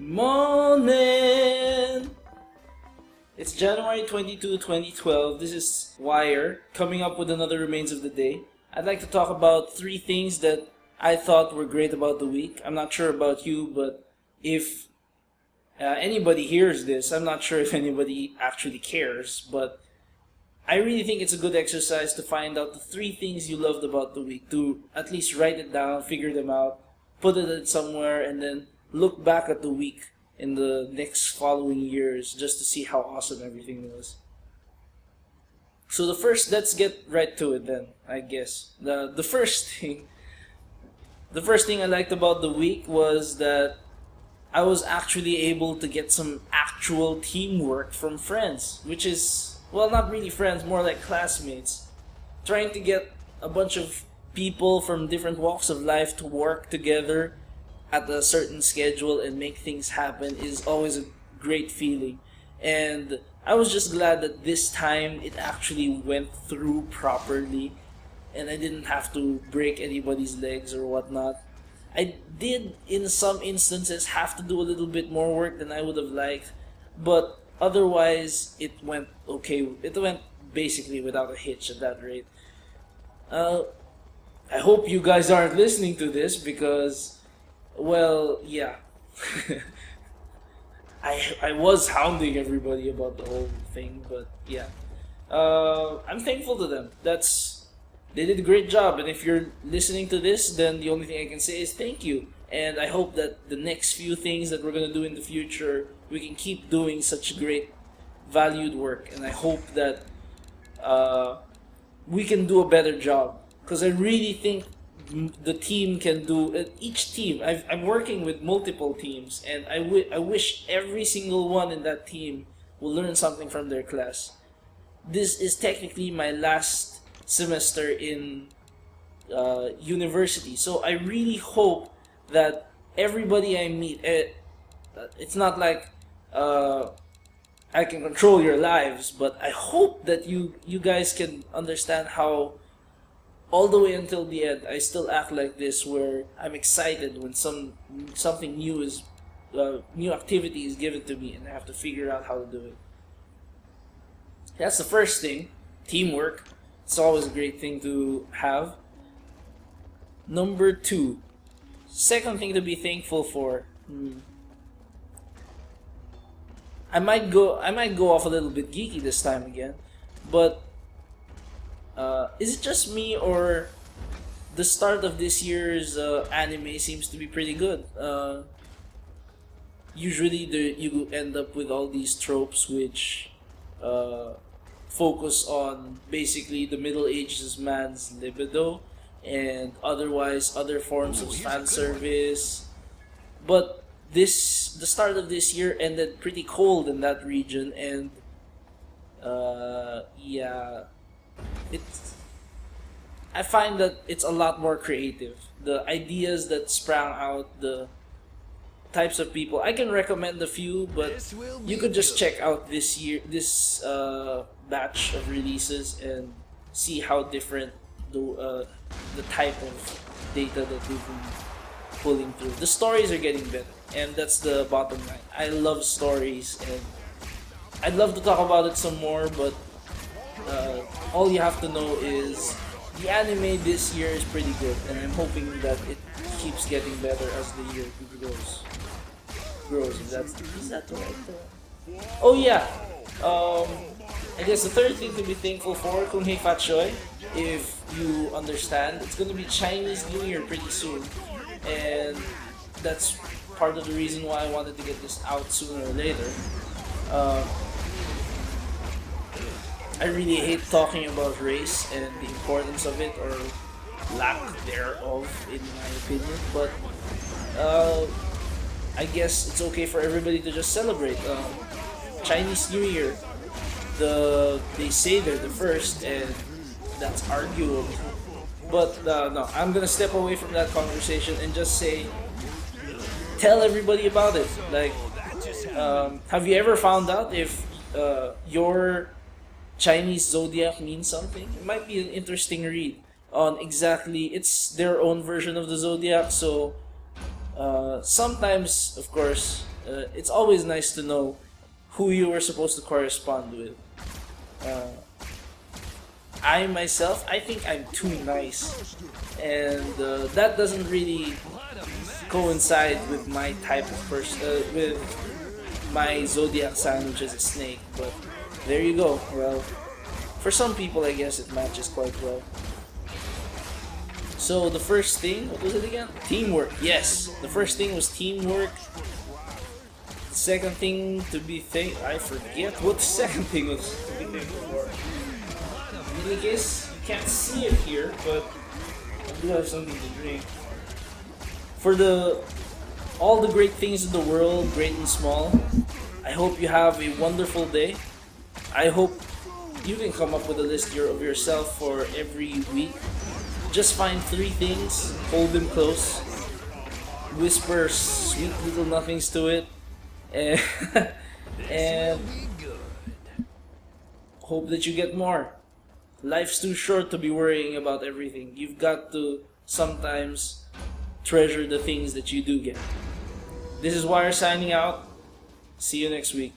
Morning! It's January 22, 2012. This is Wire, coming up with another Remains of the Day. I'd like to talk about three things that I thought were great about the week. I'm not sure about you, but if anybody hears this, I'm not sure if anybody actually cares, but I really think it's a good exercise to find out the three things you loved about the week, to at least write it down, figure them out, put it somewhere, and then look back at the week in the next following years just to see how awesome everything was. So let's get right to it then, I guess. The first thing I liked about the week was that I was actually able to get some actual teamwork from friends, which is, well, not really friends, more like classmates. Trying to get a bunch of people from different walks of life to work together at a certain schedule and make things happen is always a great feeling. And I was just glad that this time it actually went through properly and I didn't have to break anybody's legs or whatnot. I did, in some instances, have to do a little bit more work than I would have liked, but otherwise it went okay. It went basically without a hitch at that rate. I hope you guys aren't listening to this because, well, yeah. I was hounding everybody about the whole thing, but yeah. I'm thankful to them. They did a great job, and if you're listening to this, then the only thing I can say is thank you. And I hope that the next few things that we're gonna do in the future, we can keep doing such great, valued work. And I hope that we can do a better job, because I really think the team can do each team. I'm working with multiple teams, and I wish every single one in that team will learn something from their class. This is technically my last semester in university, so I really hope that everybody I meet, it's not like I can control your lives, but I hope that you guys can understand how all the way until the end I still act like this, where I'm excited when something new is new activity is given to me and I have to figure out how to do it. That's the first thing. Teamwork. It's always a great thing to have. Number two, second thing to be thankful for. I might go off a little bit geeky this time again, but is it just me, or the start of this year's anime seems to be pretty good? Usually you end up with all these tropes which focus on basically the middle-aged man's libido and otherwise other forms of fan service. But the start of this year ended pretty cold in that region, and yeah, I find that it's a lot more creative. The ideas that sprang out, the types of people. I can recommend a few, but you could just check out this batch of releases and see how different the type of data that we've been pulling through. The stories are getting better, and that's the bottom line. I love stories, and I'd love to talk about it some more, but all you have to know is the anime this year is pretty good, and I'm hoping that it keeps getting better as the year grows. Is that the right term? Oh yeah. I guess the third thing to be thankful for, Kung Hei Fat Choi, if you understand, it's gonna be Chinese New Year pretty soon, and that's part of the reason why I wanted to get this out sooner or later. I really hate talking about race and the importance of it, or lack thereof, in my opinion, but I guess it's okay for everybody to just celebrate. Chinese New Year, they say they're the first, and that's arguable. But no, I'm gonna step away from that conversation and just say, tell everybody about it. Like, have you ever found out if your Chinese zodiac means something? It might be an interesting read on exactly, it's their own version of the zodiac, so sometimes, of course, It's always nice to know who you were supposed to correspond with. I myself, I think I'm too nice, and that doesn't really coincide with my type of person, with my zodiac sign, which is a snake. But there you go. Well, for some people, I guess it matches quite well. So the first thing, what was it again? Teamwork. Yes, the first thing was teamwork. The second thing to be I forget what the second thing was to be thankful for. In case you can't see it here, but I do have something to drink. For all the great things in the world, great and small, I hope you have a wonderful day. I hope you can come up with a list of yourself for every week. Just find 3 things, hold them close, whisper sweet little nothings to it, and, and hope that you get more. Life's too short to be worrying about everything. You've got to sometimes treasure the things that you do get. This is Wire signing out. See you next week.